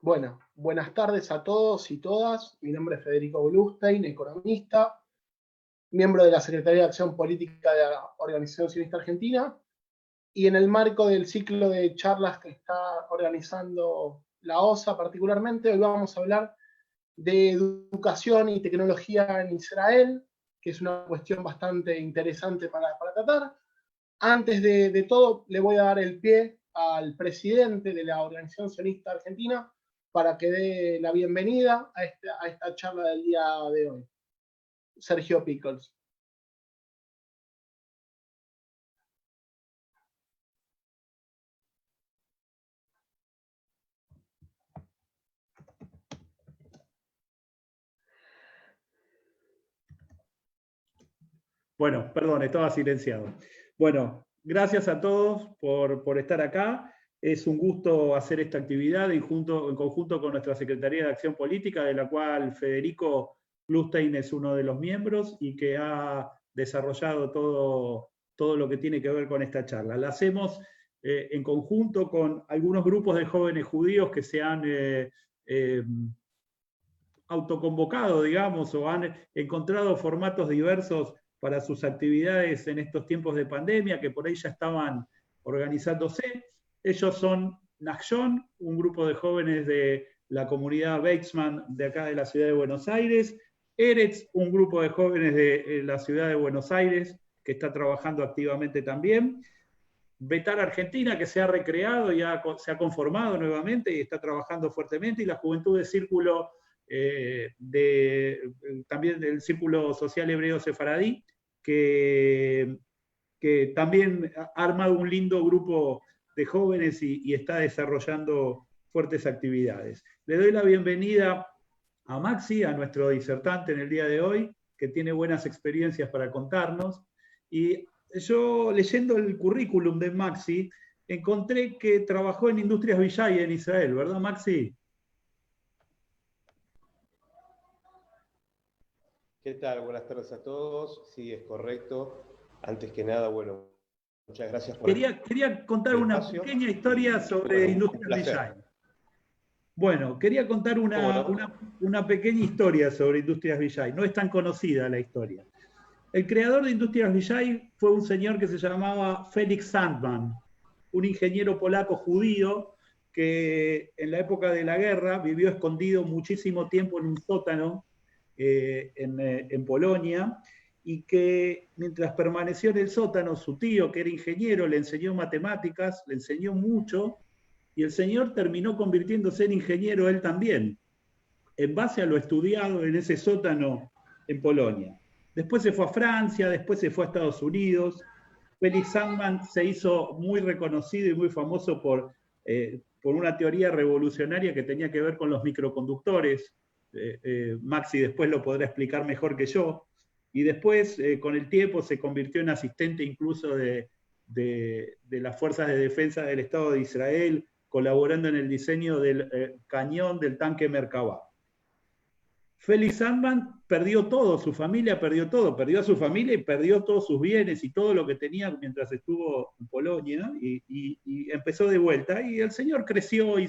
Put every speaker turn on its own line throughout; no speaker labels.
Bueno, buenas tardes a todos y todas. Mi nombre es Federico Blustein, economista, miembro de la Secretaría de Acción Política de la Organización Sionista Argentina, y en el marco del ciclo de charlas que está organizando la OSA particularmente, hoy vamos a hablar de educación y tecnología en Israel, que es una cuestión bastante interesante para tratar. Antes de todo, le voy a dar el pie al presidente de la Organización Sionista Argentina para que dé la bienvenida a esta charla del día de hoy. Sergio Pickles.
Bueno, perdón, estaba silenciado. Bueno, gracias a todos por estar acá. Es un gusto hacer esta actividad en conjunto con nuestra Secretaría de Acción Política, de la cual Federico Blustein es uno de los miembros y que ha desarrollado todo lo que tiene que ver con esta charla. La hacemos en conjunto con algunos grupos de jóvenes judíos que se han autoconvocado, digamos, o han encontrado formatos diversos para sus actividades en estos tiempos de pandemia, que por ahí ya estaban organizándose. Ellos son Nachshon, un grupo de jóvenes de la comunidad Weizmann de acá de la ciudad de Buenos Aires, Eretz, un grupo de jóvenes de la ciudad de Buenos Aires, que está trabajando activamente también, Betar Argentina, que se ha recreado y se ha conformado nuevamente y está trabajando fuertemente, y la Juventud de Círculo, también del Círculo Social Hebreo Sefaradí, que también ha armado un lindo grupo de jóvenes y está desarrollando fuertes actividades. Le doy la bienvenida a Maxi, a nuestro disertante en el día de hoy, que tiene buenas experiencias para contarnos. Y yo, leyendo el currículum de Maxi, encontré que trabajó en Industrias Villay en Israel, ¿verdad, Maxi?
¿Qué tal? Buenas tardes a todos. Sí, es correcto. Antes que nada, bueno, muchas gracias por
Quería contar una pequeña historia sobre Industrias Villay. Bueno, quería contar una pequeña historia sobre Industrias Villay. No es tan conocida la historia. El creador de Industrias Villay fue un señor que se llamaba Felix Sandman, un ingeniero polaco judío que en la época de la guerra vivió escondido muchísimo tiempo en un sótano en Polonia, y que mientras permaneció en el sótano, su tío, que era ingeniero, le enseñó matemáticas, le enseñó mucho, y el señor terminó convirtiéndose en ingeniero él también, en base a lo estudiado en ese sótano en Polonia. Después se fue a Francia, después se fue a Estados Unidos. Felix Sandman se hizo muy reconocido y muy famoso por una teoría revolucionaria que tenía que ver con los microconductores. Maxi después lo podrá explicar mejor que yo. Y después, con el tiempo, se convirtió en asistente incluso de las fuerzas de defensa del Estado de Israel, colaborando en el diseño del cañón del tanque Merkavah. Felix Sandman perdió todo, su familia perdió todo, perdió a su familia y perdió todos sus bienes y todo lo que tenía mientras estuvo en Polonia, y empezó de vuelta, y el señor creció y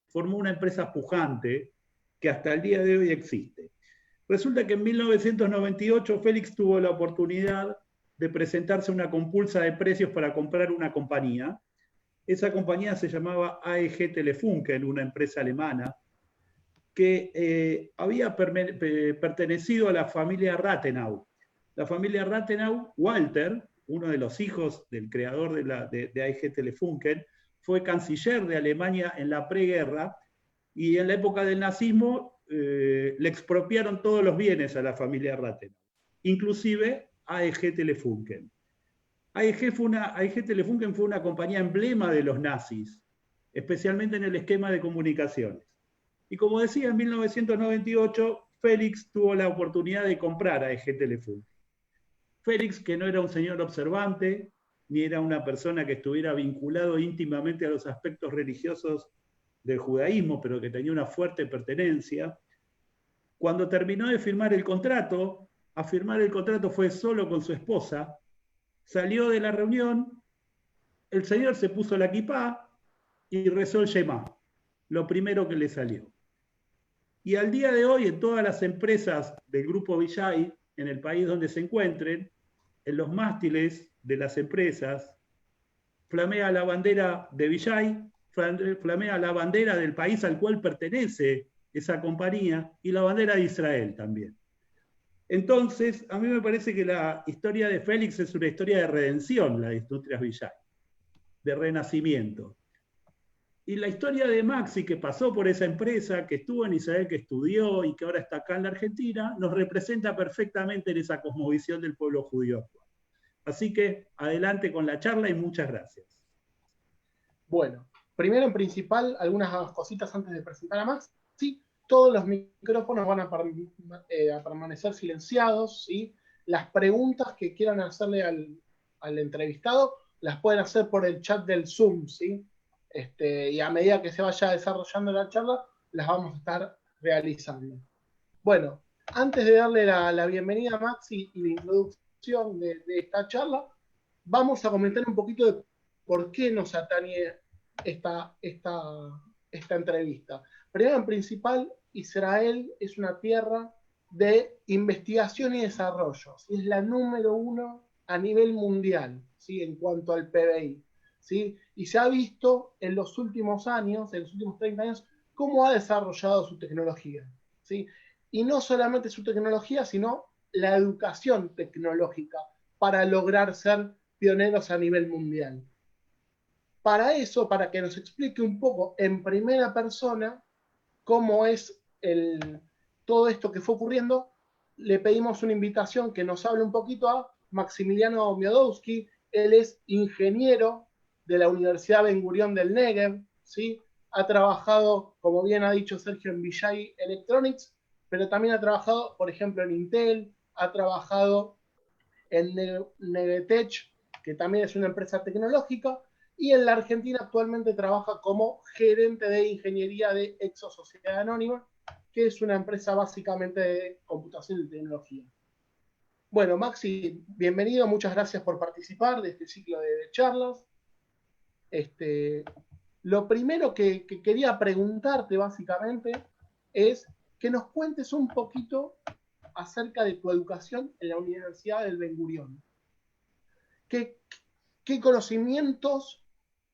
formó una empresa pujante que hasta el día de hoy existe. Resulta que en 1998 Félix tuvo la oportunidad de presentarse una compulsa de precios para comprar una compañía. Esa compañía se llamaba AEG Telefunken, una empresa alemana, que había pertenecido a la familia Rathenau. La familia Rathenau, Walter, uno de los hijos del creador de AEG Telefunken, fue canciller de Alemania en la preguerra, y en la época del nazismo le expropiaron todos los bienes a la familia Rathenau, inclusive AEG Telefunken. AEG Telefunken fue una compañía emblema de los nazis, especialmente en el esquema de comunicaciones. Y como decía, en 1998, Félix tuvo la oportunidad de comprar AEG Telefunken. Félix, que no era un señor observante, ni era una persona que estuviera vinculado íntimamente a los aspectos religiosos del judaísmo, pero que tenía una fuerte pertenencia, cuando terminó de firmar el contrato, a firmar el contrato fue solo con su esposa, salió de la reunión, el señor se puso la kipá y rezó el Shema. lo primero que le salió. Y al día de hoy, en todas las empresas del Grupo Villay, en el país donde se encuentren, en los mástiles de las empresas, flamea la bandera de Villay, flamea la bandera del país al cual pertenece esa compañía y la bandera de Israel también. Entonces, a mí me parece que la historia de Félix es una historia de redención, la de Industrias Villay, de renacimiento. Y la historia de Maxi, que pasó por esa empresa, que estuvo en Israel, que estudió y que ahora está acá en la Argentina, nos representa perfectamente en esa cosmovisión del pueblo judío actual. Así que adelante con la charla y muchas gracias.
Bueno, primero en principal, algunas cositas antes de presentar a Max. Sí, todos los micrófonos van a permanecer silenciados, ¿sí? Las preguntas que quieran hacerle al entrevistado las pueden hacer por el chat del Zoom, ¿sí? Y a medida que se vaya desarrollando la charla, las vamos a estar realizando. Bueno, antes de darle la bienvenida a Max y la introducción de esta charla, vamos a comentar un poquito de por qué nos atañe esta entrevista. Primero, en principal, Israel es una tierra de investigación y desarrollo, ¿sí? Es la número 1 a nivel mundial, ¿sí? En cuanto al PBI, ¿sí? Y se ha visto en los últimos años, en los últimos 30 años, cómo ha desarrollado su tecnología, ¿sí? Y no solamente su tecnología, sino la educación tecnológica para lograr ser pioneros a nivel mundial. Para eso, para que nos explique un poco en primera persona cómo es todo esto que fue ocurriendo, le pedimos una invitación que nos hable un poquito a Maximiliano Miodowski. Él es ingeniero de la Universidad Ben Gurión del Negev, ¿sí? Ha trabajado, como bien ha dicho Sergio, en Villay Electronics, pero también ha trabajado, por ejemplo, en Intel, ha trabajado en Negetech, que también es una empresa tecnológica, y en la Argentina actualmente trabaja como gerente de ingeniería de Exo Sociedad Anónima, que es una empresa básicamente de computación y tecnología. Bueno, Maxi, bienvenido, muchas gracias por participar de este ciclo de charlas. Lo primero que quería preguntarte básicamente es que nos cuentes un poquito acerca de tu educación en la Universidad del Ben Gurión. ¿Qué conocimientos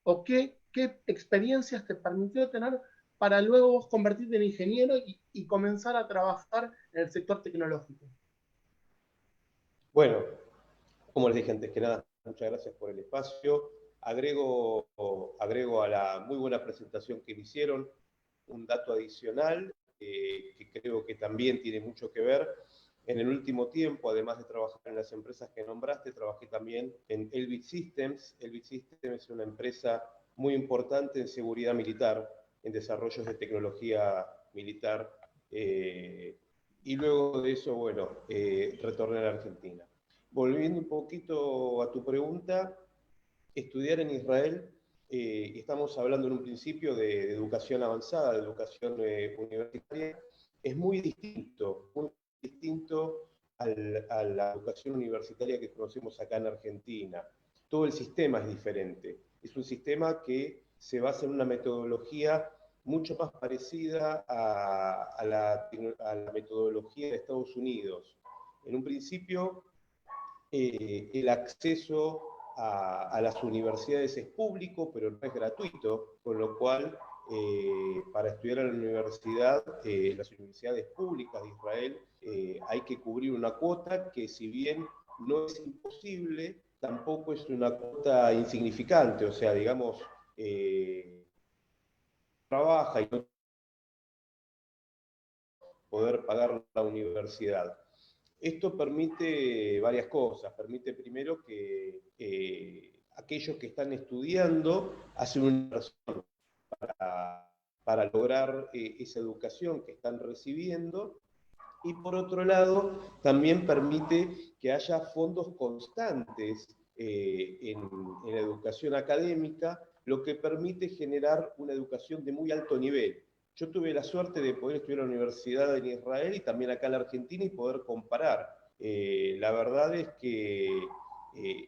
o qué experiencias te permitió tener para luego vos convertirte en ingeniero y comenzar a trabajar en el sector tecnológico?
Bueno, como les dije antes que nada, muchas gracias por el espacio. Agrego a la muy buena presentación que me hicieron un dato adicional que creo que también tiene mucho que ver. En el último tiempo, además de trabajar en las empresas que nombraste, trabajé también en Elbit Systems. Elbit Systems es una empresa muy importante en seguridad militar, en desarrollos de tecnología militar. Y luego de eso, bueno, retorné a la Argentina. Volviendo un poquito a tu pregunta, estudiar en Israel, estamos hablando en un principio de educación avanzada, de educación universitaria, es muy distinto a la educación universitaria que conocemos acá en Argentina. Todo el sistema es diferente. Es un sistema que se basa en una metodología mucho más parecida a la metodología de Estados Unidos. En un principio, el acceso a las universidades es público, pero no es gratuito, con lo cual para estudiar en la universidad, las universidades públicas de Israel, hay que cubrir una cuota que, si bien no es imposible, tampoco es una cuota insignificante. O sea, digamos, trabaja y no poder pagar la universidad. Esto permite varias cosas. Permite primero que aquellos que están estudiando hacen una inversión para lograr esa educación que están recibiendo. Y por otro lado, también permite que haya fondos constantes en la educación académica, lo que permite generar una educación de muy alto nivel. Yo tuve la suerte de poder estudiar en la universidad en Israel y también acá en la Argentina y poder comparar. La verdad es que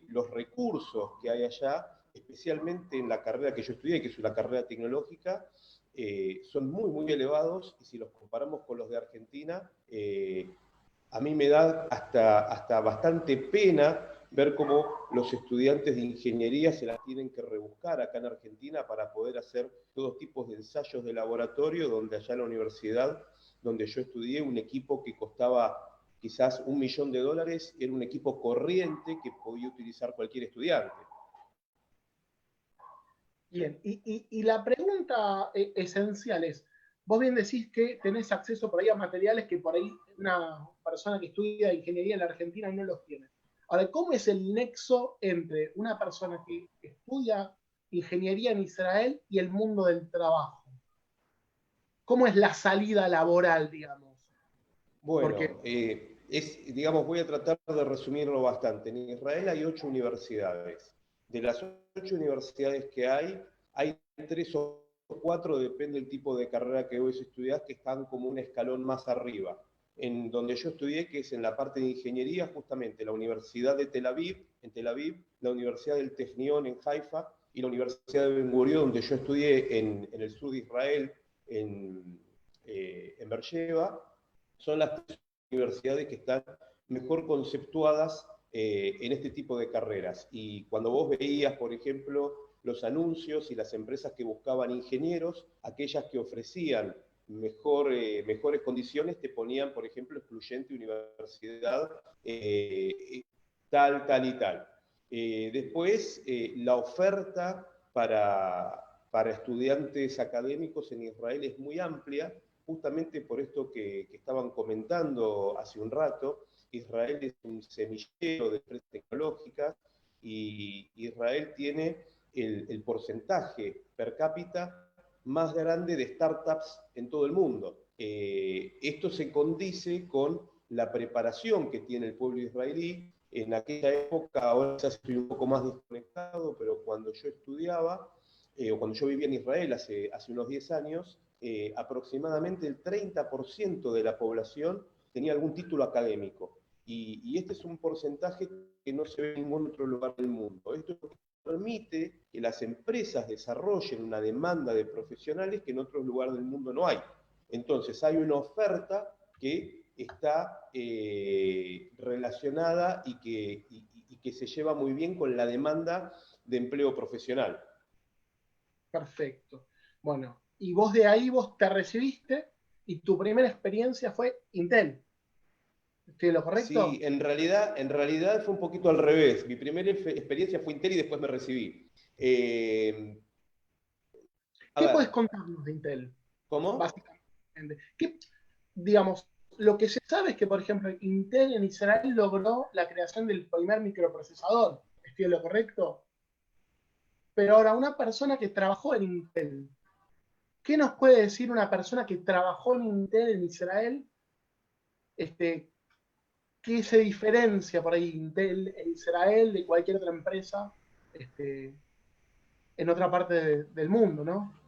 los recursos que hay allá, especialmente en la carrera que yo estudié, que es una carrera tecnológica, son muy, muy elevados, y si los comparamos con los de Argentina, a mí me da hasta bastante pena ver cómo los estudiantes de ingeniería se las tienen que rebuscar acá en Argentina para poder hacer todos tipos de ensayos de laboratorio, donde allá en la universidad donde yo estudié, un equipo que costaba quizás $1 millón, era un equipo corriente que podía utilizar cualquier estudiante.
Bien, y la pregunta esencial es, vos bien decís que tenés acceso por ahí a materiales que por ahí una persona que estudia ingeniería en la Argentina no los tiene. Ahora, ¿cómo es el nexo entre una persona que estudia ingeniería en Israel y el mundo del trabajo? ¿Cómo es la salida laboral, digamos?
Bueno,
Porque,
digamos, voy a tratar de resumirlo bastante. En Israel hay 8 universidades. De las 8 universidades que hay 3 o 4, depende del tipo de carrera que vos estudiás, que están como un escalón más arriba. En donde yo estudié, que es en la parte de ingeniería, justamente la Universidad de Tel Aviv, en Tel Aviv, la Universidad del Technion en Haifa y la Universidad de Ben Gurion, donde yo estudié en el sur de Israel, en Beersheba, son las universidades que están mejor conceptuadas en este tipo de carreras. Y cuando vos veías, por ejemplo, los anuncios y las empresas que buscaban ingenieros, aquellas que ofrecían mejores condiciones te ponían, por ejemplo, excluyente universidad tal y tal. Después, la oferta para estudiantes académicos en Israel es muy amplia, justamente por esto que estaban comentando hace un rato. Israel es un semillero de empresas tecnológicas, y Israel tiene el porcentaje per cápita más grande de startups en todo el mundo. Esto se condice con la preparación que tiene el pueblo israelí. En aquella época, ahora ya estoy un poco más desconectado, pero cuando yo estudiaba, o cuando yo vivía en Israel hace unos 10 años, aproximadamente el 30% de la población tenía algún título académico. Y este es un porcentaje que no se ve en ningún otro lugar del mundo. Esto permite que las empresas desarrollen una demanda de profesionales que en otros lugares del mundo no hay. Entonces hay una oferta que está relacionada y que se lleva muy bien con la demanda de empleo profesional.
perfecto. Bueno, y vos de ahí vos te recibiste y tu primera experiencia fue Intel. ¿Estoy en lo
Sí,
correcto?
en realidad fue un poquito al revés. Mi primera experiencia fue Intel y después me recibí. A
¿Qué
ver,
puedes contarnos de Intel?
¿cómo?
Básicamente. Digamos, lo que se sabe es que, por ejemplo, Intel en Israel logró la creación del primer microprocesador. ¿Estoy en lo correcto? Pero ahora, una persona que trabajó en Intel, ¿qué nos puede decir una persona que trabajó en Intel en Israel? Este, ¿Qué se diferencia por ahí Intel en Israel de cualquier otra empresa este, en otra parte del mundo, ¿no?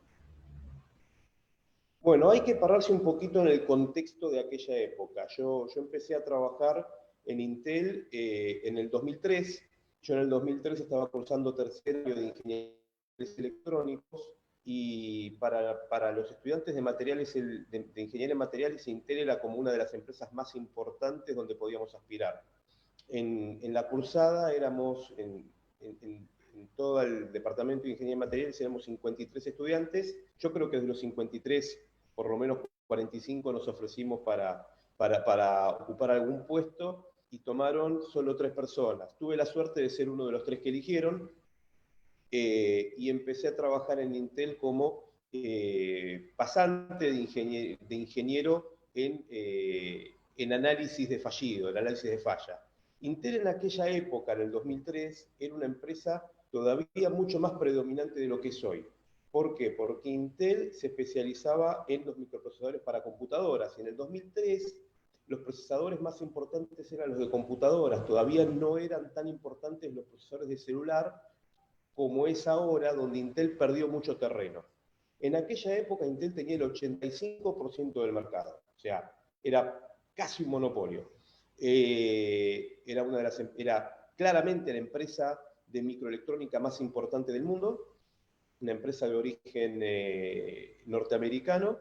Bueno, hay que pararse un poquito en el contexto de aquella época. Yo empecé a trabajar en Intel en el 2003. Yo en el 2003 estaba cursando tercer año de ingeniería electrónicos, y para los estudiantes de materiales, de ingeniería en materiales, Intel era como una de las empresas más importantes donde podíamos aspirar. En la cursada éramos, en todo el departamento de ingeniería en materiales, éramos 53 estudiantes. Yo creo que de los 53, por lo menos 45 nos ofrecimos para ocupar algún puesto, y tomaron solo 3 personas. Tuve la suerte de ser uno de los 3 que eligieron, y empecé a trabajar en Intel como pasante de ingeniero en análisis de fallido, en análisis de falla. Intel en aquella época, en el 2003, era una empresa todavía mucho más predominante de lo que es hoy. ¿Por qué? Porque Intel se especializaba en los microprocesadores para computadoras, y en el 2003 los procesadores más importantes eran los de computadoras, todavía no eran tan importantes los procesadores de celular como es ahora, donde Intel perdió mucho terreno. En aquella época Intel tenía el 85% del mercado, o sea, era casi un monopolio. Era claramente la empresa de microelectrónica más importante del mundo, una empresa de origen norteamericano.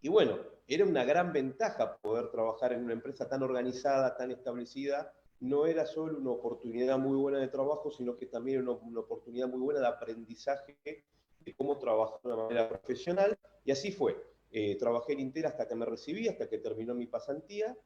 Y bueno, era una gran ventaja poder trabajar en una empresa tan organizada, tan establecida. No era solo una oportunidad muy buena de trabajo, sino que también era una oportunidad muy buena de aprendizaje de cómo trabajar de una manera profesional. Y así fue. Trabajé en Intel hasta que me recibí, hasta que terminó mi pasantía.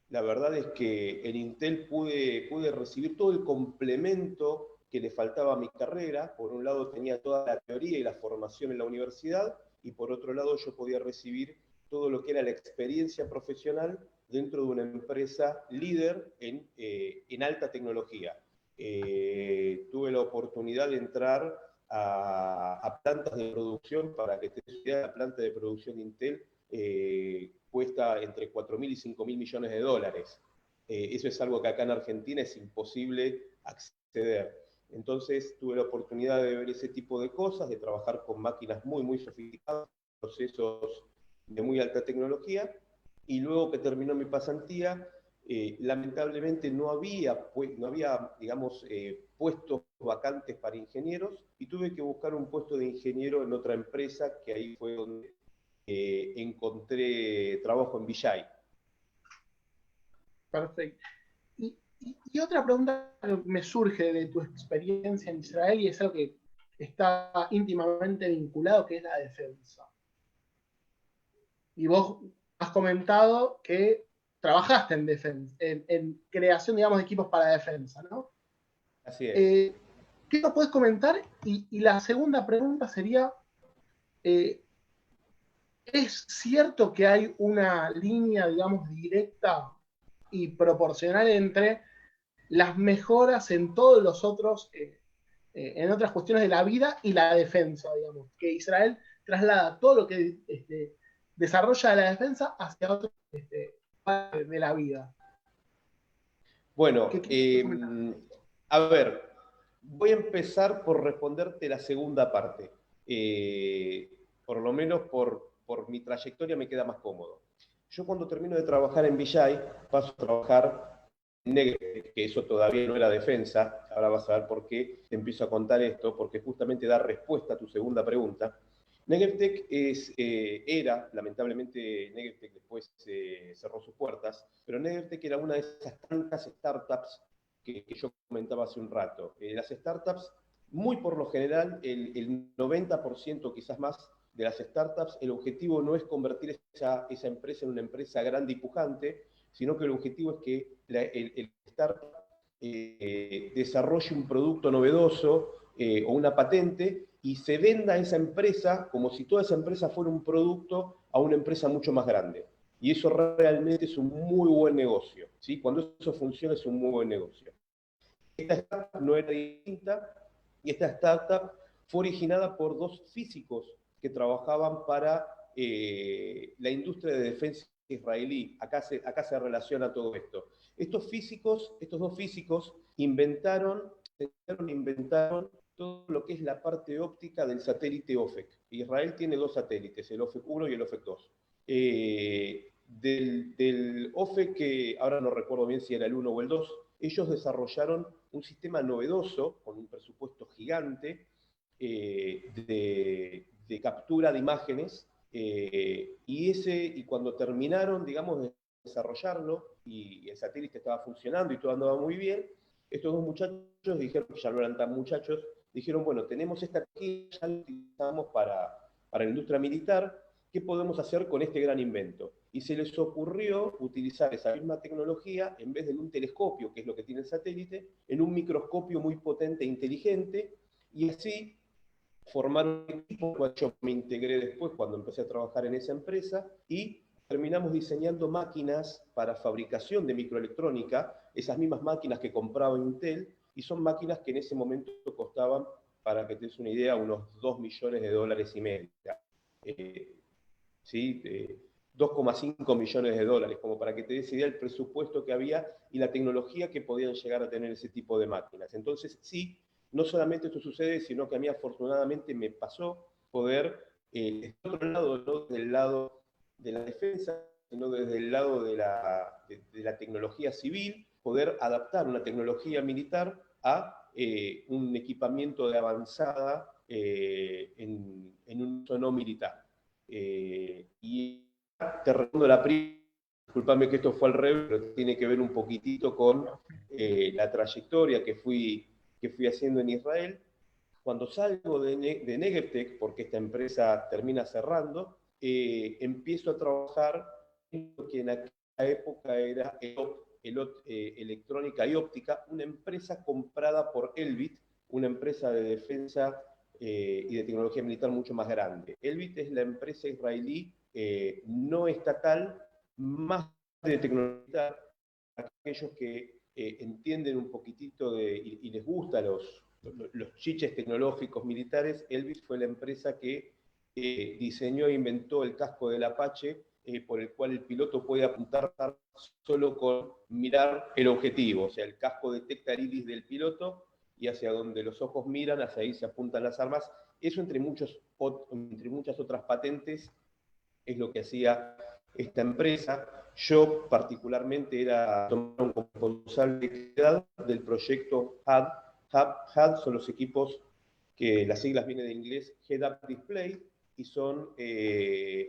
La verdad es que en Intel pude recibir todo el complemento que le faltaba a mi carrera. Por un lado tenía toda la teoría y la formación en la universidad, y por otro lado yo podía recibir todo lo que era la experiencia profesional dentro de una empresa líder en alta tecnología. Tuve la oportunidad de entrar a plantas de producción. Para que te des idea, la planta de producción de Intel cuesta entre 4.000 y 5.000 millones de dólares. Eso es algo que acá en Argentina es imposible acceder. Entonces tuve la oportunidad de ver ese tipo de cosas, de trabajar con máquinas muy, muy sofisticadas, procesos de muy alta tecnología, y luego que terminó mi pasantía, lamentablemente no había, digamos, puestos vacantes para ingenieros, y tuve que buscar un puesto de ingeniero en otra empresa, que ahí fue donde encontré trabajo en Vijay.
Perfecto. Y otra pregunta que me surge de tu experiencia en Israel, y es algo que está íntimamente vinculado, que es la defensa. Y vos has comentado que trabajaste en defensa, en creación, digamos, de equipos para defensa, ¿no?
Así es.
¿Qué nos puedes comentar? Y la segunda pregunta sería, ¿es cierto que hay una línea, digamos, directa y proporcional entre las mejoras en todos los otros, en otras cuestiones de la vida y la defensa, digamos? Que Israel traslada todo lo que desarrolla la defensa hacia otro de la vida.
Bueno,
¿Qué
a ver, voy a empezar por responderte la segunda parte. Por lo menos por mi trayectoria me queda más cómodo. Yo cuando termino de trabajar en Vijay, paso a trabajar en Negrtec, que eso todavía no era defensa. Ahora vas a ver por qué te empiezo a contar esto, porque justamente da respuesta a tu segunda pregunta. Negrtec era, lamentablemente Negrtec después cerró sus puertas, pero Negrtec era una de esas tantas startups que yo comentaba hace un rato. Las startups, muy por lo general, el 90%, quizás más, de las startups, el objetivo no es convertir esa empresa en una empresa grande y pujante, sino que el objetivo es que el startup desarrolle un producto novedoso o una patente y se venda a esa empresa como si toda esa empresa fuera un producto a una empresa mucho más grande. Y eso realmente es un muy buen negocio, ¿sí? Cuando eso funciona es un muy buen negocio. Esta startup no era distinta, y esta startup fue originada por dos físicos que trabajaban para la industria de defensa israelí. Acá se relaciona todo esto. Estos dos físicos inventaron todo lo que es la parte óptica del satélite OFEC. Israel tiene dos satélites, el OFEC 1 y el OFEC 2. Del OFEC, que ahora no recuerdo bien si era el 1 o el 2, ellos desarrollaron un sistema novedoso, con un presupuesto gigante, de captura de imágenes, y cuando terminaron, digamos, de desarrollarlo, y el satélite estaba funcionando y todo andaba muy bien, estos dos muchachos dijeron, que ya no eran tan muchachos, dijeron, bueno, tenemos esta tecnología, ya la utilizamos para la industria militar, ¿qué podemos hacer con este gran invento? Y se les ocurrió utilizar esa misma tecnología, en vez de un telescopio, que es lo que tiene el satélite, en un microscopio muy potente e inteligente, y así formaron un equipo, cual yo me integré después cuando empecé a trabajar en esa empresa, y terminamos diseñando máquinas para fabricación de microelectrónica, esas mismas máquinas que compraba Intel, y son máquinas que en ese momento costaban, para que te des una idea, unos 2 millones de dólares y medio. ¿Sí? 2,5 millones de dólares, como para que te des idea del presupuesto que había y la tecnología que podían llegar a tener ese tipo de máquinas. Entonces, sí, no solamente esto sucede, sino que a mí afortunadamente me pasó poder, desde otro lado, no desde el lado de la defensa, sino desde el lado de la tecnología civil, poder adaptar una tecnología militar a un equipamiento de avanzada en un uso no militar. Y te recomiendo la primera, discúlpame que esto fue al revés, pero tiene que ver un poquitito con la trayectoria que fui haciendo en Israel. Cuando salgo de Negev-Tech, porque esta empresa termina cerrando, empiezo a trabajar en lo que en aquella época era Electrónica y Óptica, una empresa comprada por Elbit, una empresa de defensa y de tecnología militar mucho más grande. Elbit es la empresa israelí no estatal más de tecnología militar. Aquellos que entienden un poquitito y les gustan los chiches tecnológicos militares, Elbit fue la empresa que diseñó e inventó el casco del Apache, por el cual el piloto puede apuntar solo con mirar el objetivo. O sea, el casco detecta el iris del piloto y hacia donde los ojos miran, hacia ahí se apuntan las armas. Eso, entre muchas otras patentes, es lo que hacía esta empresa. Yo particularmente era un responsable del proyecto HUD. HUD son los equipos que las siglas vienen de inglés, Head Up Display, y son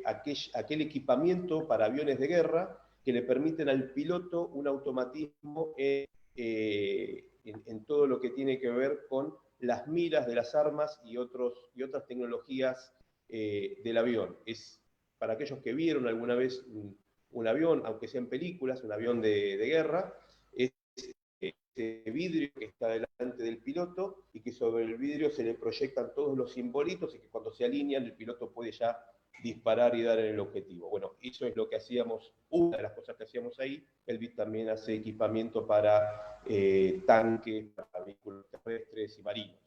aquel equipamiento para aviones de guerra que le permiten al piloto un automatismo en todo lo que tiene que ver con las miras de las armas y otras tecnologías del avión. Es para aquellos que vieron alguna vez un avión, aunque sea en películas, un avión de guerra, es este vidrio que está delante del piloto y que sobre el vidrio se le proyectan todos los simbolitos y que cuando se alinean el piloto puede ya disparar y dar en el objetivo. Bueno, eso es lo que hacíamos, una de las cosas que hacíamos ahí. Elbit también hace equipamiento para tanques, para vehículos terrestres y marinos.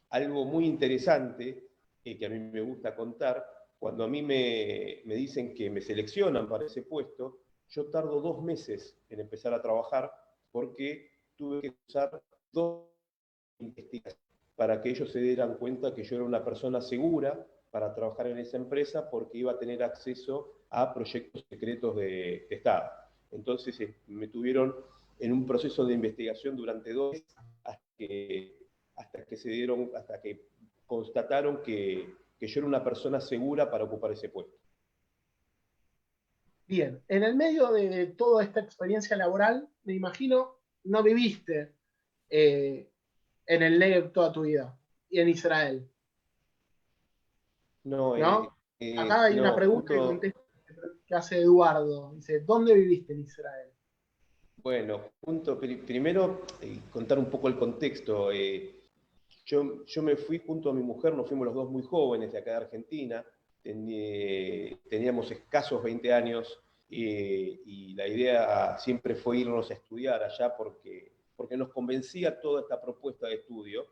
Algo muy interesante que a mí me gusta contar, cuando a mí me dicen que me seleccionan para ese puesto, yo tardo 2 meses en empezar a trabajar porque tuve que usar 2 investigaciones para que ellos se dieran cuenta que yo era una persona segura para trabajar en esa empresa porque iba a tener acceso a proyectos secretos de Estado. Entonces me tuvieron en un proceso de investigación durante 2 meses hasta que constataron que yo era una persona segura para ocupar ese puesto.
Bien, en el medio de toda esta experiencia laboral, me imagino, no viviste en el Negev toda tu vida, y en Israel,
No,
¿no? Acá hay una pregunta que hace Eduardo. Dice, ¿dónde viviste en Israel?
Bueno, primero contar un poco el contexto. Yo me fui junto a mi mujer, nos fuimos los dos muy jóvenes de acá de Argentina, teníamos escasos 20 años y la idea siempre fue irnos a estudiar allá porque nos convencía toda esta propuesta de estudio.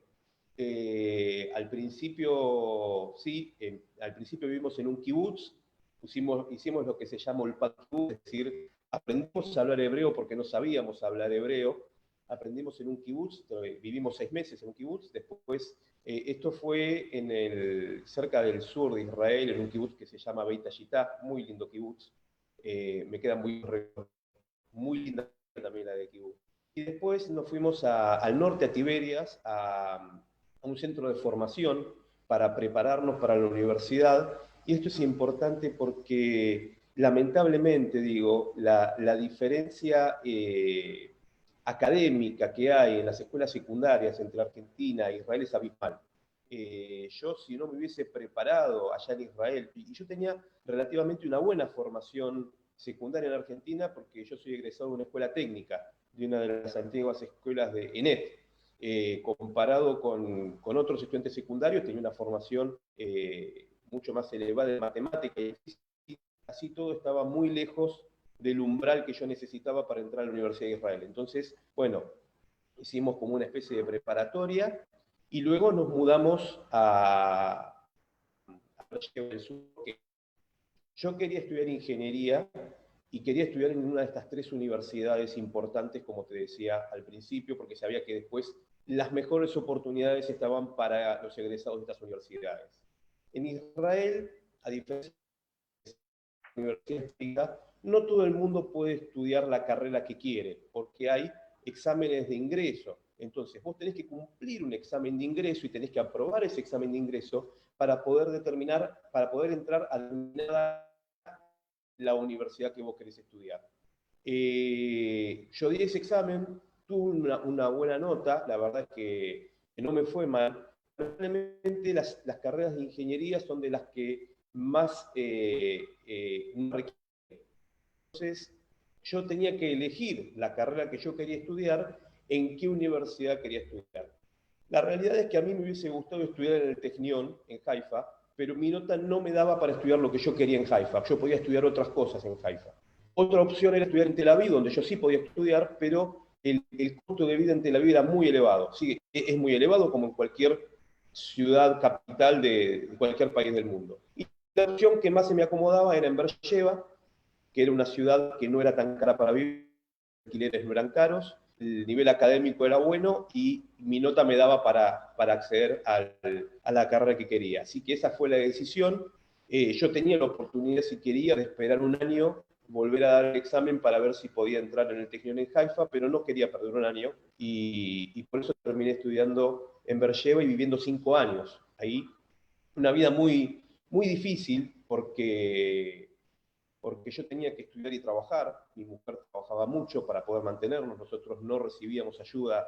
Al principio, sí, al principio vivimos en un kibutz, hicimos lo que se llama ulpat kibutz, es decir, aprendimos a hablar hebreo porque no sabíamos hablar hebreo, aprendimos en un kibutz, vivimos 6 meses en un kibutz, después esto fue cerca del sur de Israel, en un kibutz que se llama Beit Hashitá, muy lindo kibutz, me queda muy linda también la de kibutz. Y después nos fuimos al norte, a Tiberias, a un centro de formación para prepararnos para la universidad. Y esto es importante porque, lamentablemente, digo, la diferencia académica que hay en las escuelas secundarias entre Argentina e Israel es abismal. Yo, si no me hubiese preparado allá en Israel, y yo tenía relativamente una buena formación secundaria en Argentina, porque yo soy egresado de una escuela técnica, de una de las antiguas escuelas de ENET, comparado con otros estudiantes secundarios, tenía una formación mucho más elevada en matemática, y así todo estaba muy lejos del umbral que yo necesitaba para entrar a la Universidad de Israel. Entonces, bueno, hicimos como una especie de preparatoria y luego nos mudamos a del Sur. Yo quería estudiar ingeniería y quería estudiar en una de estas 3 universidades importantes, como te decía al principio, porque sabía que después las mejores oportunidades estaban para los egresados de estas universidades. En Israel, a diferencia de la universidad pública, no todo el mundo puede estudiar la carrera que quiere, porque hay exámenes de ingreso. Entonces, vos tenés que cumplir un examen de ingreso y tenés que aprobar ese examen de ingreso para poder entrar a la universidad que vos querés estudiar. Yo di ese examen, tuve una buena nota, la verdad es que no me fue mal. Realmente las carreras de ingeniería son de las que más requieren. Entonces, yo tenía que elegir la carrera que yo quería estudiar, en qué universidad quería estudiar. La realidad es que a mí me hubiese gustado estudiar en el Technion, en Haifa, pero mi nota no me daba para estudiar lo que yo quería en Haifa. Yo podía estudiar otras cosas en Haifa. Otra opción era estudiar en Tel Aviv, donde yo sí podía estudiar, pero el costo de vida en Tel Aviv era muy elevado. Sí, es muy elevado como en cualquier ciudad capital de cualquier país del mundo. Y la opción que más se me acomodaba era en Beersheba, que era una ciudad que no era tan cara para vivir, los alquileres no eran caros, el nivel académico era bueno y mi nota me daba para acceder a la carrera que quería. Así que esa fue la decisión. Yo tenía la oportunidad, si quería, de esperar un año, volver a dar el examen para ver si podía entrar en el Technion en Haifa, pero no quería perder un año y por eso terminé estudiando en Beersheba y viviendo 5 años. Ahí una vida muy, muy difícil porque yo tenía que estudiar y trabajar, mi mujer trabajaba mucho para poder mantenernos, nosotros no recibíamos ayuda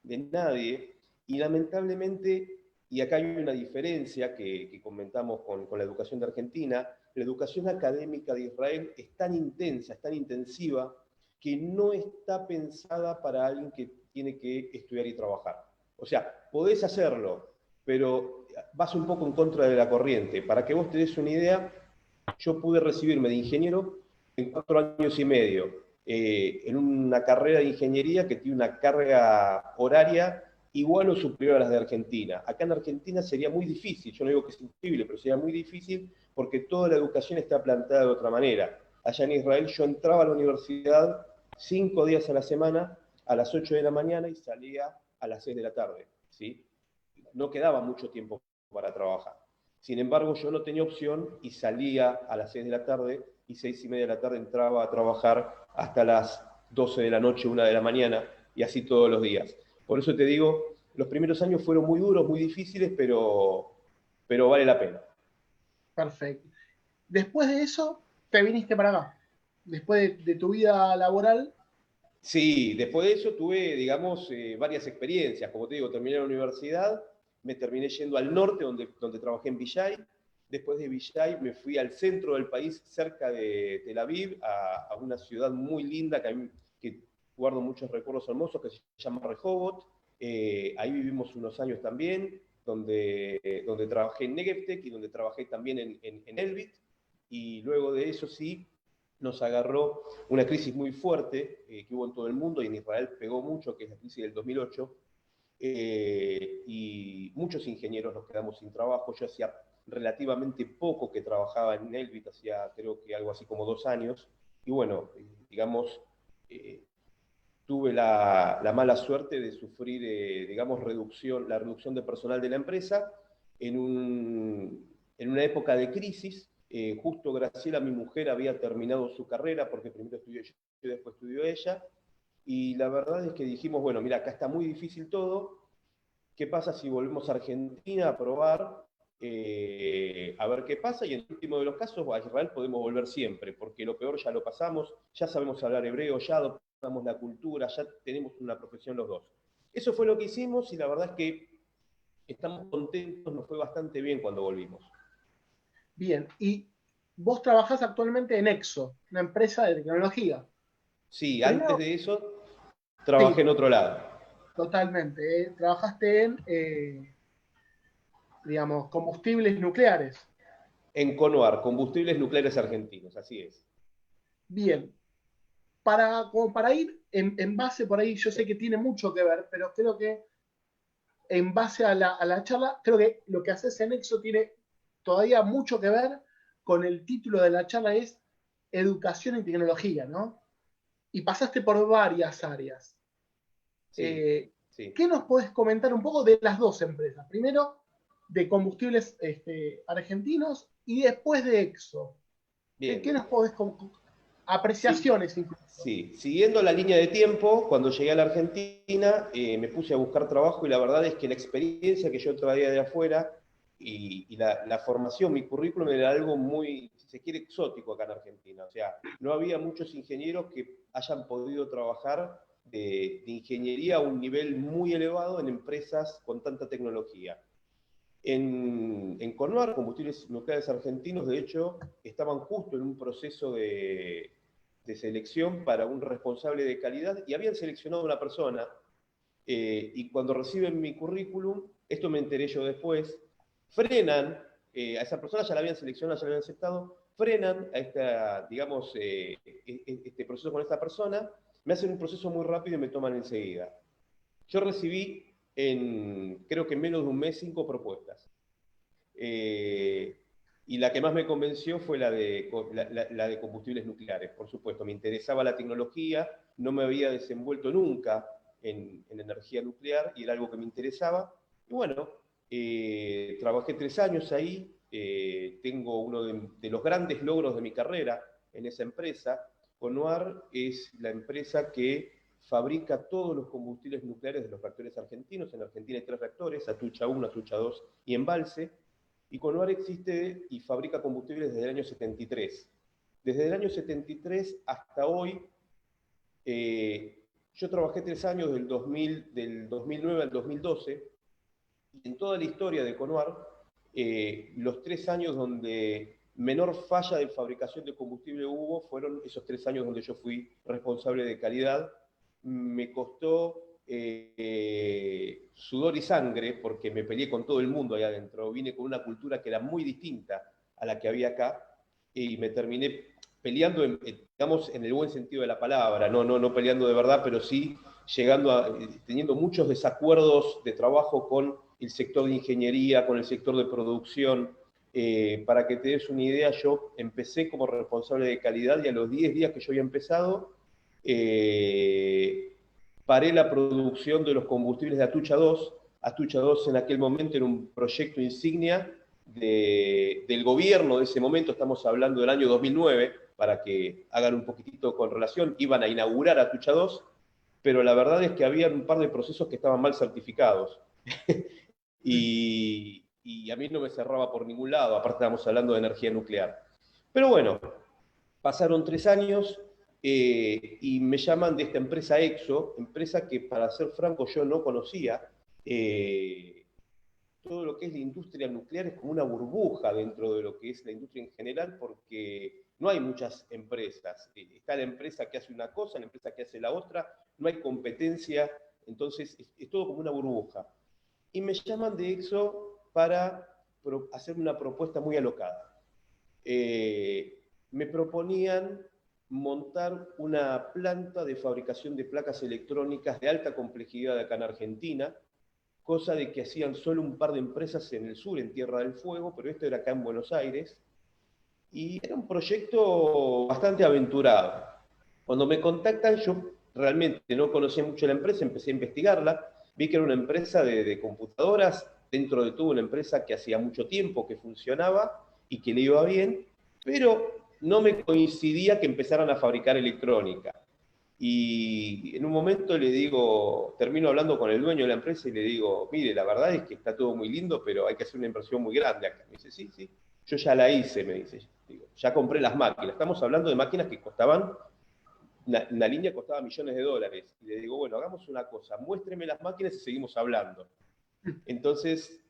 de nadie, y lamentablemente, y acá hay una diferencia que comentamos con la educación de Argentina, la educación académica de Israel es tan intensa, es tan intensiva, que no está pensada para alguien que tiene que estudiar y trabajar. O sea, podés hacerlo, pero vas un poco en contra de la corriente. Para que vos te des una idea, yo pude recibirme de ingeniero en 4 años y medio, en una carrera de ingeniería que tiene una carga horaria igual o superior a las de Argentina. Acá en Argentina sería muy difícil, yo no digo que es imposible, pero sería muy difícil porque toda la educación está planteada de otra manera. Allá en Israel yo entraba a la universidad 5 días a la semana, a las 8 de la mañana y salía a las 6 de la tarde, ¿sí? No quedaba mucho tiempo para trabajar. Sin embargo, yo no tenía opción y salía a las 6 de la tarde y 6:30 de la tarde entraba a trabajar hasta las 12 de la noche, 1 de la mañana y así todos los días. Por eso te digo, los primeros años fueron muy duros, muy difíciles, pero vale la pena.
Perfecto. Después de eso, te viniste para acá. Después de tu vida laboral.
Sí, después de eso tuve, digamos, varias experiencias. Como te digo, terminé la universidad, me terminé yendo al norte, donde trabajé en Villay. Después de Villay me fui al centro del país, cerca de Tel Aviv, a una ciudad muy linda que guardo muchos recuerdos hermosos, que se llama Rehovot. Ahí vivimos unos años también, donde trabajé en Negevtech y donde trabajé también en Elbit. Y luego de eso sí, nos agarró una crisis muy fuerte que hubo en todo el mundo y en Israel pegó mucho, que es la crisis del 2008, y muchos ingenieros nos quedamos sin trabajo. Yo hacía relativamente poco que trabajaba en Elbit, hacía creo que algo así como 2 años, y bueno, digamos, tuve la mala suerte de sufrir, digamos, la reducción de personal de la empresa en una época de crisis. Justo Graciela, mi mujer, había terminado su carrera, porque primero estudió yo y después estudió ella, y la verdad es que dijimos, bueno, mira, acá está muy difícil todo, ¿qué pasa si volvemos a Argentina a probar? A ver qué pasa, y en el último de los casos a Israel podemos volver siempre, porque lo peor ya lo pasamos, ya sabemos hablar hebreo, ya adoptamos la cultura, ya tenemos una profesión los dos. Eso fue lo que hicimos y la verdad es que estamos contentos, nos fue bastante bien cuando volvimos.
Bien, y vos trabajás actualmente en Exo, una empresa de tecnología.
Sí,
Primero,
antes de eso trabajé
sí,
en otro lado.
totalmente. Trabajaste en, digamos, combustibles nucleares.
En Conoar, Combustibles Nucleares Argentinos, así es.
Bien, como para ir en base por ahí, yo sé que tiene mucho que ver, pero creo que en base a la charla, creo que lo que haces en Exo tiene todavía mucho que ver con el título de la charla, es Educación y Tecnología, ¿no? Y pasaste por varias áreas.
Sí, sí.
¿Qué nos podés comentar un poco de las dos empresas? Primero, de combustibles argentinos y después de Exo. ¿Qué
Bien.
nos podés apreciaciones incluso.
Sí, siguiendo la línea de tiempo, cuando llegué a la Argentina me puse a buscar trabajo y la verdad es que la experiencia que yo traía de afuera y la formación, mi currículum era algo muy, si se quiere, exótico acá en Argentina. O sea, no había muchos ingenieros que hayan podido trabajar de ingeniería a un nivel muy elevado en empresas con tanta tecnología. En Conuar, Combustibles Nucleares Argentinos, de hecho, estaban justo en un proceso de selección para un responsable de calidad y habían seleccionado a una persona y cuando reciben mi currículum, esto me enteré yo después, frenan, a esa persona ya la habían seleccionado, ya la habían aceptado, frenan a esta, digamos, este proceso con esta persona, me hacen un proceso muy rápido y me toman enseguida. Yo recibí creo que en menos de un mes, 5 propuestas. Y la que más me convenció fue la de combustibles nucleares, por supuesto. Me interesaba la tecnología, no me había desenvuelto nunca en energía nuclear y era algo que me interesaba. Y bueno, trabajé 3 años ahí, tengo uno de los grandes logros de mi carrera en esa empresa. Conuar es la empresa que fabrica todos los combustibles nucleares de los reactores argentinos. En Argentina hay 3 reactores, Atucha 1, Atucha 2 y Embalse. Y Conuar existe y fabrica combustibles desde el año 73. Desde el año 73 hasta hoy, yo trabajé 3 años del 2009 al 2012, y en toda la historia de Conuar, los 3 años donde menor falla de fabricación de combustible hubo fueron esos 3 años donde yo fui responsable de calidad. Me costó sudor y sangre porque me peleé con todo el mundo ahí adentro. Vine con una cultura que era muy distinta a la que había acá y me terminé peleando, digamos, en el buen sentido de la palabra, no peleando de verdad, pero sí teniendo muchos desacuerdos de trabajo con el sector de ingeniería, con el sector de producción. Para que te des una idea, yo empecé como responsable de calidad y a los 10 días que yo había empezado, paré la producción de los combustibles de Atucha 2. Atucha 2 en aquel momento era un proyecto insignia del gobierno de ese momento, estamos hablando del año 2009, para que hagan un poquitito con relación, iban a inaugurar Atucha 2, pero la verdad es que había un par de procesos que estaban mal certificados. y a mí no me cerraba por ningún lado, aparte estábamos hablando de energía nuclear. Pero bueno, pasaron 3 años y me llaman de esta empresa EXO, empresa que, para ser franco, yo no conocía. Todo lo que es la industria nuclear es como una burbuja dentro de lo que es la industria en general, porque no hay muchas empresas. Está la empresa que hace una cosa, la empresa que hace la otra, no hay competencia, entonces es todo como una burbuja. Y me llaman de EXO para hacer una propuesta muy alocada. Me proponían montar una planta de fabricación de placas electrónicas de alta complejidad acá en Argentina, cosa de que hacían solo un par de empresas en el sur, en Tierra del Fuego, pero esto era acá en Buenos Aires, y era un proyecto bastante aventurado. Cuando me contactan, yo realmente no conocía mucho la empresa, empecé a investigarla, vi que era una empresa de computadoras, dentro de todo una empresa que hacía mucho tiempo que funcionaba y que le iba bien, pero no me coincidía que empezaran a fabricar electrónica. Y en un momento le digo, termino hablando con el dueño de la empresa y le digo, mire, la verdad es que está todo muy lindo, pero hay que hacer una inversión muy grande acá. Me dice, sí, sí, yo ya la hice, me dice. Digo, ya compré las máquinas. Estamos hablando de máquinas que costaban, una línea costaba millones de dólares. Y le digo, bueno, hagamos una cosa, muéstreme las máquinas y seguimos hablando. Entonces,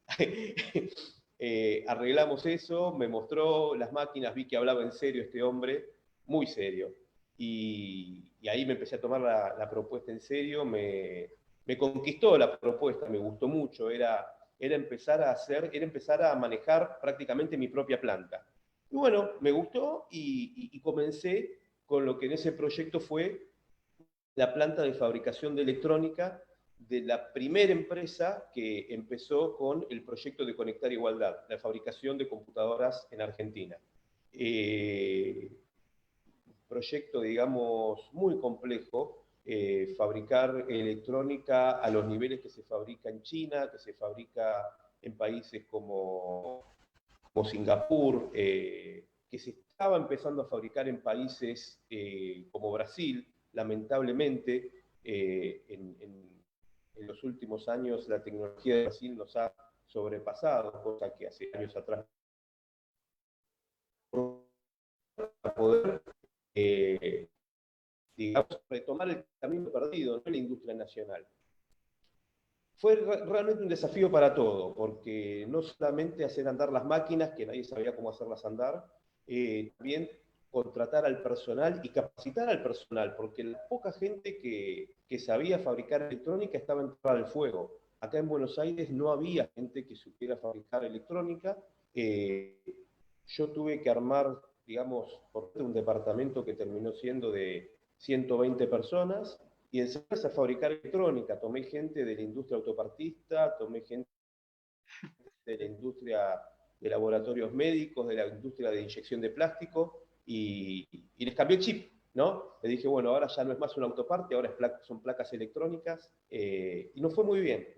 arreglamos eso, me mostró las máquinas, vi que hablaba en serio este hombre, muy serio. Y ahí me empecé a tomar la propuesta en serio, me conquistó la propuesta, me gustó mucho, era empezar a manejar prácticamente mi propia planta. Y bueno, me gustó y comencé con lo que en ese proyecto fue la planta de fabricación de electrónica de la primera empresa que empezó con el proyecto de Conectar Igualdad, la fabricación de computadoras en Argentina. Proyecto, digamos, muy complejo, fabricar electrónica a los niveles que se fabrica en China, que se fabrica en países como Singapur, que se estaba empezando a fabricar en países como Brasil, lamentablemente, en los últimos años la tecnología de Brasil nos ha sobrepasado, cosa que hace años atrás para poder, digamos, retomar el camino perdido, ¿no?, en la industria nacional. Fue realmente un desafío para todo, porque no solamente hacer andar las máquinas, que nadie sabía cómo hacerlas andar, también contratar al personal y capacitar al personal, porque la poca gente que sabía fabricar electrónica estaba en Tierra del Fuego. Acá en Buenos Aires no había gente que supiera fabricar electrónica. Yo tuve que armar, digamos, por un departamento que terminó siendo de 120 personas, y enseñarse a fabricar electrónica. Tomé gente de la industria autopartista, tomé gente de la industria de laboratorios médicos, de la industria de inyección de plástico, y les cambié el chip, ¿no? Le dije, bueno, ahora ya no es más un autoparte, ahora son placas electrónicas, y nos fue muy bien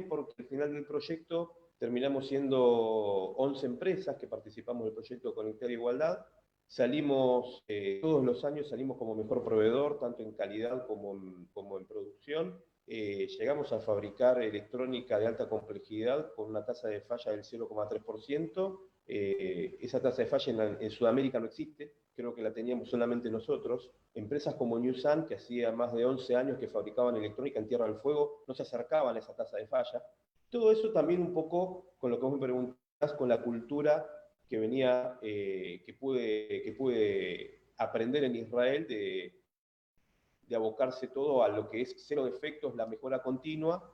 porque al final del proyecto terminamos siendo 11 empresas que participamos del proyecto Conectar Igualdad. Salimos, todos los años salimos como mejor proveedor, tanto en calidad como en producción. Llegamos a fabricar electrónica de alta complejidad con una tasa de falla del 0,3%. Esa tasa de falla en Sudamérica no existe, creo que la teníamos solamente nosotros. Empresas como Newsan, que hacía más de 11 años que fabricaban electrónica en Tierra del Fuego, no se acercaban a esa tasa de falla. Todo eso también un poco, con lo que vos me preguntás, con la cultura que venía, que pude aprender en Israel de abocarse todo a lo que es cero defectos, la mejora continua,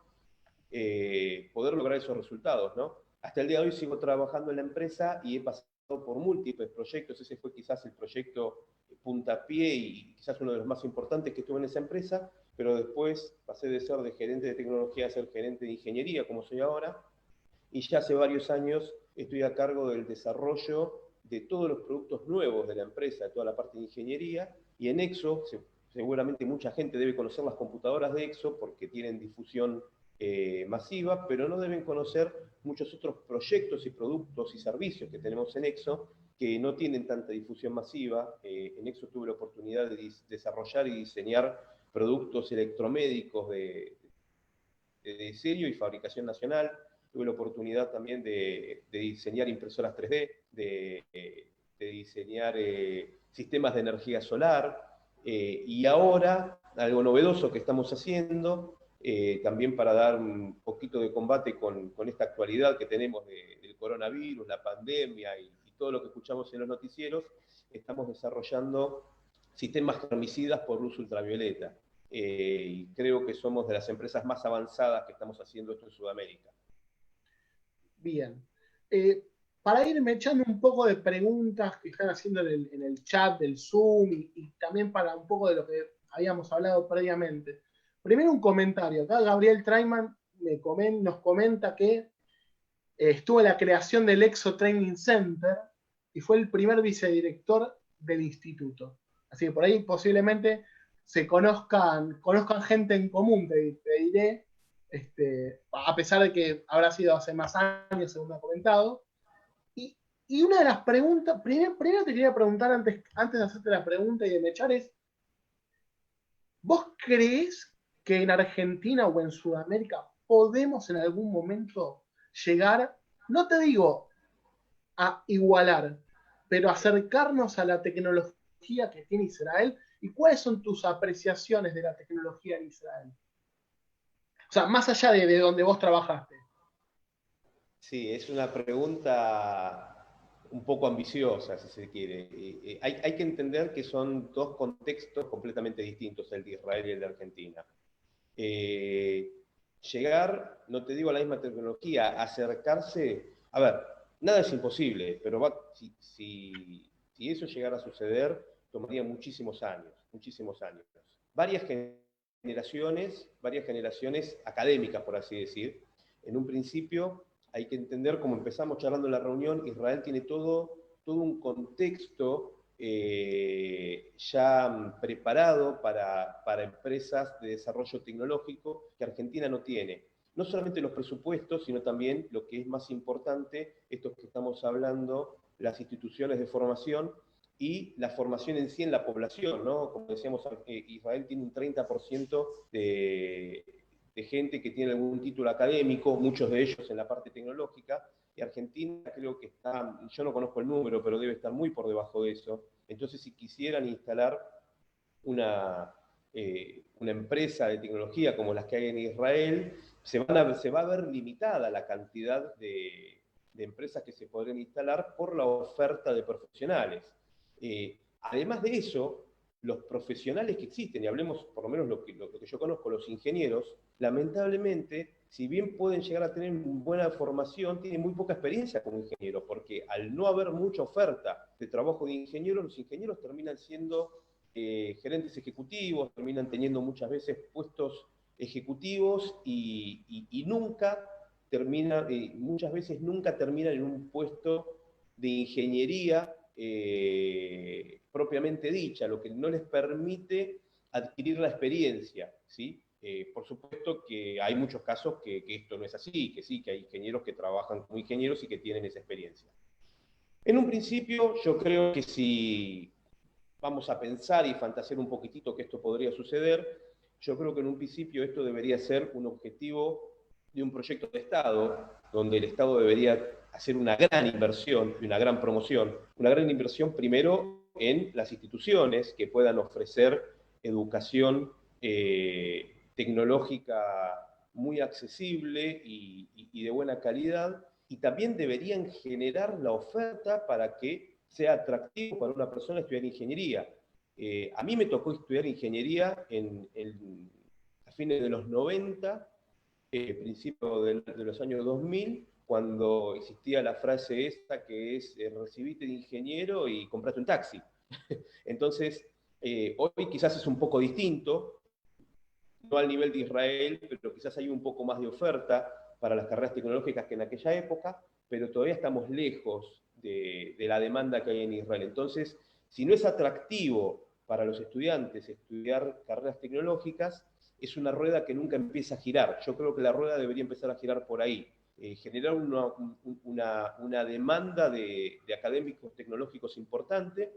poder lograr esos resultados, ¿no? Hasta el día de hoy sigo trabajando en la empresa y he pasado por múltiples proyectos. Ese fue quizás el proyecto puntapié y quizás uno de los más importantes que estuve en esa empresa, pero después pasé de ser de gerente de tecnología a ser gerente de ingeniería, como soy ahora, y ya hace varios años estoy a cargo del desarrollo de todos los productos nuevos de la empresa, de toda la parte de ingeniería, y en Exo, seguramente mucha gente debe conocer las computadoras de Exo porque tienen difusión masiva, pero no deben conocer muchos otros proyectos y productos y servicios que tenemos en Exo que no tienen tanta difusión masiva. En Exo tuve la oportunidad de desarrollar y diseñar productos electromédicos de diseño y fabricación nacional. Tuve la oportunidad también de diseñar impresoras 3D, de diseñar sistemas de energía solar, y ahora algo novedoso que estamos haciendo, también para dar un poquito de combate con esta actualidad que tenemos del coronavirus, la pandemia y todo lo que escuchamos en los noticieros, estamos desarrollando sistemas germicidas por luz ultravioleta. Y creo que somos de las empresas más avanzadas que estamos haciendo esto en Sudamérica.
Bien. Para irme echando un poco de preguntas que están haciendo en el chat del Zoom y también para un poco de lo que habíamos hablado previamente. Primero un comentario. Acá Gabriel Traiman nos comenta que estuvo en la creación del Exo Training Center y fue el primer vicedirector del instituto. Así que por ahí posiblemente se conozcan gente en común, te diré, a pesar de que habrá sido hace más años, según me ha comentado. Y una de las preguntas, primero te quería preguntar antes de hacerte la pregunta y de mechar es, ¿vos creés que en Argentina o en Sudamérica podemos en algún momento llegar, no te digo a igualar, pero acercarnos a la tecnología que tiene Israel? ¿Y cuáles son tus apreciaciones de la tecnología en Israel? O sea, más allá de donde vos trabajaste.
Sí, es una pregunta un poco ambiciosa, si se quiere. Hay que entender que son dos contextos completamente distintos, el de Israel y el de Argentina. Llegar, no te digo a la misma tecnología, acercarse, a ver, nada es imposible, pero si eso llegara a suceder, tomaría muchísimos años, muchísimos años. Varias generaciones académicas, por así decir. En un principio hay que entender, como empezamos charlando en la reunión, Israel tiene todo un contexto ya preparado para empresas de desarrollo tecnológico que Argentina no tiene. No solamente los presupuestos, sino también lo que es más importante, estos que estamos hablando, las instituciones de formación. y la formación en sí en la población, ¿no? Como decíamos, Israel tiene un 30% de gente que tiene algún título académico, muchos de ellos en la parte tecnológica, y Argentina creo que está, yo no conozco el número, pero debe estar muy por debajo de eso. Entonces, si quisieran instalar una empresa de tecnología como las que hay en Israel, se va a ver limitada la cantidad de empresas que se podrían instalar por la oferta de profesionales. Además de eso, los profesionales que existen, y hablemos por lo menos lo que yo conozco, los ingenieros, lamentablemente, si bien pueden llegar a tener buena formación, tienen muy poca experiencia como ingeniero, porque al no haber mucha oferta de trabajo de ingenieros, los ingenieros terminan siendo gerentes ejecutivos, terminan teniendo muchas veces puestos ejecutivos y nunca termina, muchas veces nunca terminan en un puesto de ingeniería propiamente dicha, lo que no les permite adquirir la experiencia, ¿sí? Por supuesto que hay muchos casos que esto no es así, que sí, que hay ingenieros que trabajan como ingenieros y que tienen esa experiencia. En un principio, yo creo que si vamos a pensar y fantasear un poquitito que esto podría suceder, yo creo que en un principio esto debería ser un objetivo de un proyecto de Estado, donde el Estado debería hacer una gran inversión y una gran promoción. Una gran inversión primero en las instituciones que puedan ofrecer educación tecnológica muy accesible y de buena calidad, y también deberían generar la oferta para que sea atractivo para una persona estudiar ingeniería. A mí me tocó estudiar ingeniería a fines de los 90, principios de los años 2000, cuando existía la frase esta que es recibite de ingeniero y comprate un taxi. Entonces, hoy quizás es un poco distinto, no al nivel de Israel, pero quizás hay un poco más de oferta para las carreras tecnológicas que en aquella época, pero todavía estamos lejos de la demanda que hay en Israel. Entonces, si no es atractivo para los estudiantes estudiar carreras tecnológicas, es una rueda que nunca empieza a girar. Yo creo que la rueda debería empezar a girar por ahí. Generar una demanda de académicos tecnológicos importante,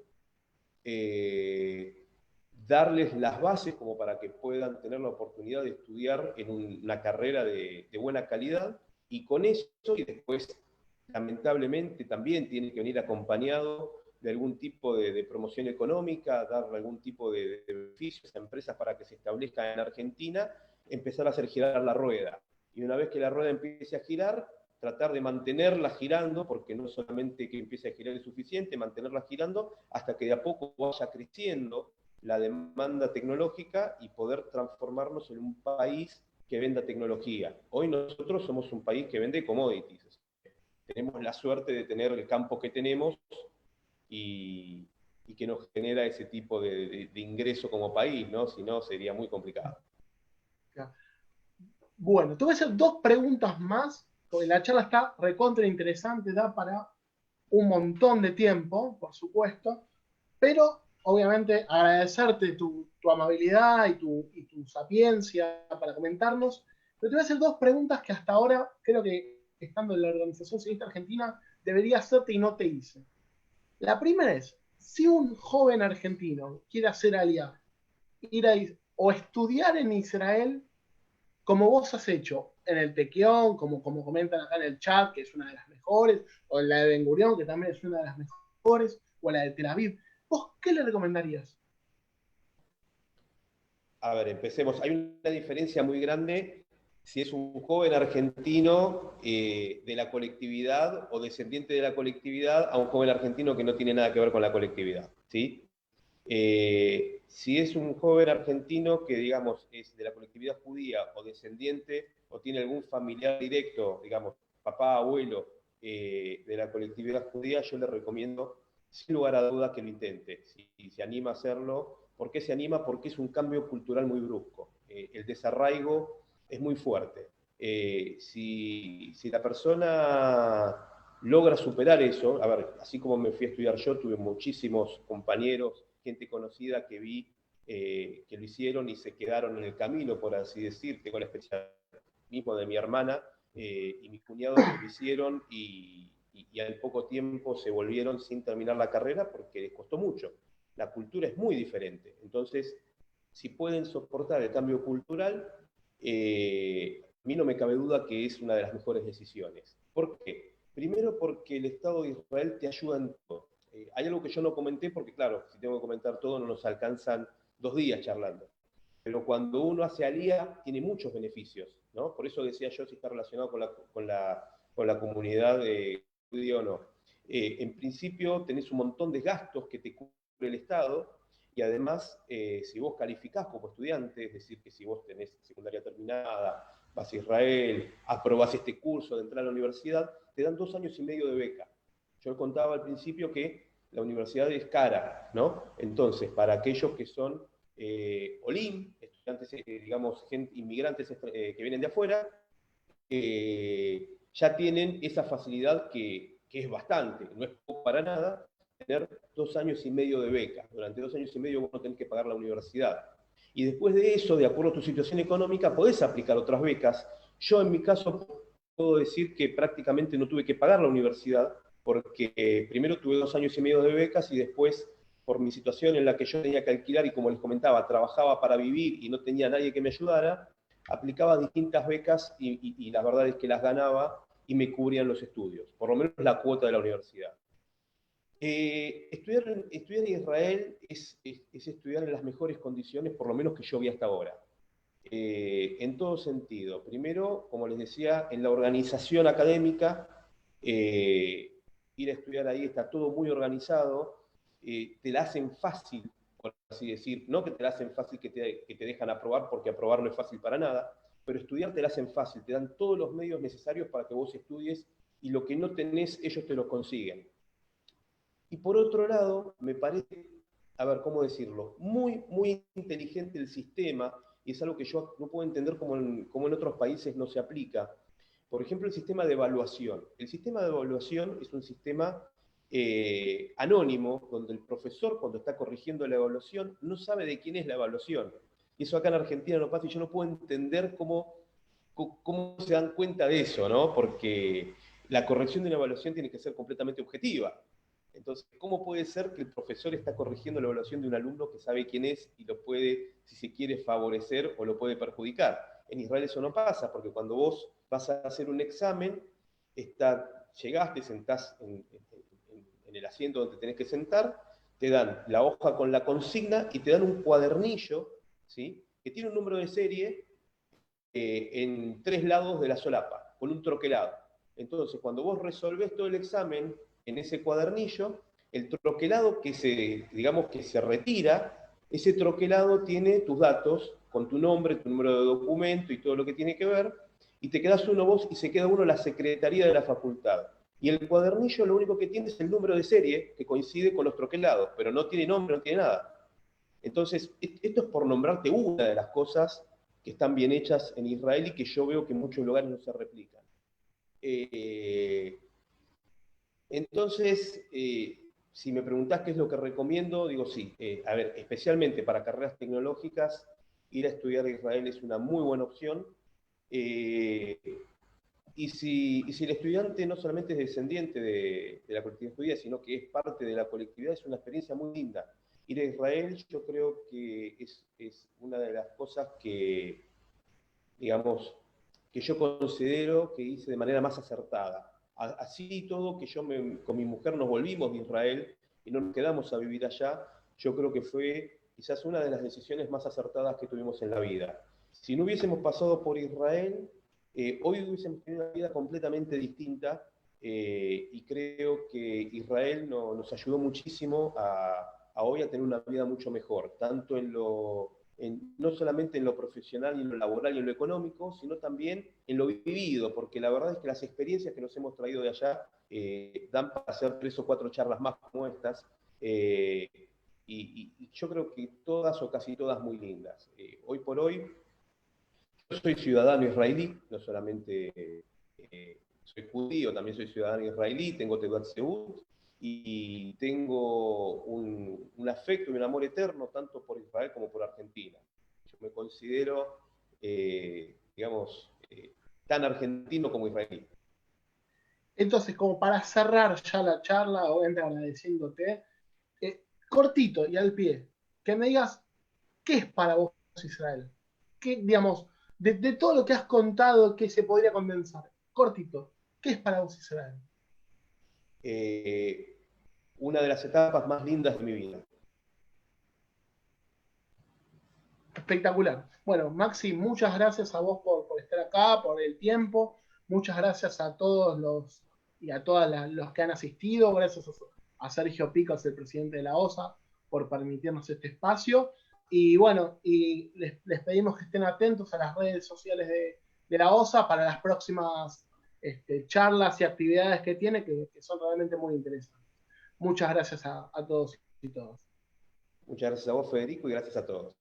darles las bases como para que puedan tener la oportunidad de estudiar en una carrera de buena calidad, y con eso, y después lamentablemente también tiene que venir acompañado de algún tipo de promoción económica, darle algún tipo de beneficios a empresas para que se establezcan en Argentina, empezar a hacer girar la rueda. Y una vez que la rueda empiece a girar, tratar de mantenerla girando, porque no solamente que empiece a girar es suficiente, mantenerla girando hasta que de a poco vaya creciendo la demanda tecnológica y poder transformarnos en un país que venda tecnología. Hoy nosotros somos un país que vende commodities. Tenemos la suerte de tener el campo que tenemos y que nos genera ese tipo de ingreso como país, ¿no? Si no, sería muy complicado.
Bueno, te voy a hacer dos preguntas más, porque la charla está recontra interesante, da para un montón de tiempo, por supuesto, pero obviamente agradecerte tu amabilidad y tu sapiencia para comentarnos, pero te voy a hacer dos preguntas que hasta ahora creo que estando en la Organización Sionista Argentina debería hacerte y no te hice. La primera es, si un joven argentino quiere hacer alía, ir a, o estudiar en Israel, como vos has hecho en el Tequión, como comentan acá en el chat, que es una de las mejores, o en la de Ben Gurión, que también es una de las mejores, o la de Tel Aviv, ¿vos qué le recomendarías?
A ver, empecemos. Hay una diferencia muy grande si es un joven argentino de la colectividad o descendiente de la colectividad a un joven argentino que no tiene nada que ver con la colectividad, ¿sí? Si es un joven argentino que, digamos, es de la colectividad judía o descendiente o tiene algún familiar directo, digamos, papá, abuelo, de la colectividad judía, yo le recomiendo, sin lugar a duda, que lo intente. Si se anima a hacerlo, ¿por qué se anima? Porque es un cambio cultural muy brusco. El desarraigo es muy fuerte. Si la persona logra superar eso, a ver, así como me fui a estudiar yo, tuve muchísimos compañeros, gente conocida que vi que lo hicieron y se quedaron en el camino, por así decir. Tengo la experiencia mismo de mi hermana y mis cuñados que lo hicieron y y al poco tiempo se volvieron sin terminar la carrera porque les costó mucho. La cultura es muy diferente. Entonces, si pueden soportar el cambio cultural, a mí no me cabe duda que es una de las mejores decisiones. ¿Por qué? Primero porque el Estado de Israel te ayuda en todo. Hay algo que yo no comenté porque, claro, si tengo que comentar todo no nos alcanzan 2 días charlando. Pero cuando uno hace alía, tiene muchos beneficios, ¿no? Por eso decía yo si está relacionado con la comunidad judía o no. En principio tenés un montón de gastos que te cubre el Estado, y además, si vos calificás como estudiante, es decir, que si vos tenés secundaria terminada, vas a Israel, aprobás este curso de entrar a la universidad, te dan 2 años y medio de beca. Yo contaba al principio que la universidad es cara, ¿no? Entonces, para aquellos que son Olim, estudiantes, digamos, inmigrantes que vienen de afuera, ya tienen esa facilidad que es bastante, no es poco para nada, tener 2 años y medio de beca. Durante 2 años y medio vos no tenés que pagar la universidad. Y después de eso, de acuerdo a tu situación económica, podés aplicar otras becas. Yo en mi caso puedo decir que prácticamente no tuve que pagar la universidad, porque primero tuve 2 años y medio de becas y después, por mi situación en la que yo tenía que alquilar y como les comentaba, trabajaba para vivir y no tenía nadie que me ayudara, aplicaba distintas becas y la verdad es que las ganaba y me cubrían los estudios, por lo menos la cuota de la universidad. Estudiar en Israel es estudiar en las mejores condiciones, por lo menos que yo vi hasta ahora. En todo sentido. Primero, como les decía, en la organización académica, ir a estudiar ahí está todo muy organizado, te la hacen fácil, por así decir, no que te la hacen fácil que te dejan aprobar, porque aprobar no es fácil para nada, pero estudiar te la hacen fácil, te dan todos los medios necesarios para que vos estudies y lo que no tenés, ellos te lo consiguen. Y por otro lado, me parece, a ver, ¿cómo decirlo? Muy, muy inteligente el sistema, y es algo que yo no puedo entender cómo en otros países no se aplica. Por ejemplo, el sistema de evaluación. El sistema de evaluación es un sistema anónimo, donde el profesor, cuando está corrigiendo la evaluación, no sabe de quién es la evaluación. Y eso acá en Argentina no pasa, y yo no puedo entender cómo se dan cuenta de eso, ¿no? Porque la corrección de una evaluación tiene que ser completamente objetiva. Entonces, ¿cómo puede ser que el profesor está corrigiendo la evaluación de un alumno que sabe quién es y lo puede, si se quiere, favorecer o lo puede perjudicar? En Israel eso no pasa, porque cuando vos vas a hacer un examen, llegás, te sentás en el asiento donde tenés que sentar, te dan la hoja con la consigna y te dan un cuadernillo, ¿sí? Que tiene un número de serie en 3 lados de la solapa, con un troquelado. Entonces, cuando vos resolvés todo el examen en ese cuadernillo, el troquelado digamos que se retira, ese troquelado tiene tus datos con tu nombre, tu número de documento y todo lo que tiene que ver, y te quedás uno vos y se queda uno la secretaría de la facultad. Y el cuadernillo lo único que tiene es el número de serie que coincide con los troquelados, pero no tiene nombre, no tiene nada. Entonces, esto es por nombrarte una de las cosas que están bien hechas en Israel y que yo veo que en muchos lugares no se replican. Entonces, si me preguntás qué es lo que recomiendo, digo sí. A ver, especialmente para carreras tecnológicas, ir a estudiar a Israel es una muy buena opción. Y si el estudiante no solamente es descendiente de la colectividad judía, sino que es parte de la colectividad, es una experiencia muy linda. Ir a Israel yo creo que es una de las cosas que, digamos, que yo considero que hice de manera más acertada. Así todo, que con mi mujer nos volvimos de Israel y no nos quedamos a vivir allá, yo creo que fue quizás una de las decisiones más acertadas que tuvimos en la vida. Si no hubiésemos pasado por Israel, hoy hubiésemos tenido una vida completamente distinta, y creo que Israel nos ayudó muchísimo a hoy a tener una vida mucho mejor, tanto no solamente en lo profesional y en lo laboral y en lo económico, sino también en lo vivido, porque la verdad es que las experiencias que nos hemos traído de allá dan para hacer 3 o 4 charlas más como estas, y yo creo que todas o casi todas muy lindas. Hoy por hoy, yo soy ciudadano israelí, no solamente soy judío, también soy ciudadano israelí, tengo Teudat Zehut, y tengo un afecto y un amor eterno tanto por Israel como por Argentina. Yo me considero, digamos, tan argentino como israelí.
Entonces, como para cerrar ya la charla, obviamente agradeciéndote, cortito y al pie, que me digas, ¿qué es para vos Israel? ¿Qué, digamos, de todo lo que has contado, qué se podría condensar? Cortito, ¿qué es para vos Israel?
Una de las etapas más lindas de mi vida.
Espectacular. Bueno, Maxi, muchas gracias a vos por estar acá, por el tiempo. Muchas gracias a todos los y a todos los que han asistido. Gracias a Sergio Picos, el presidente de la OSA, por permitirnos este espacio. Y bueno, y les pedimos que estén atentos a las redes sociales de la OSA para las próximas charlas y actividades que tiene, que son realmente muy interesantes. Muchas gracias a todos y todas.
Muchas gracias a vos, Federico, y gracias a todos.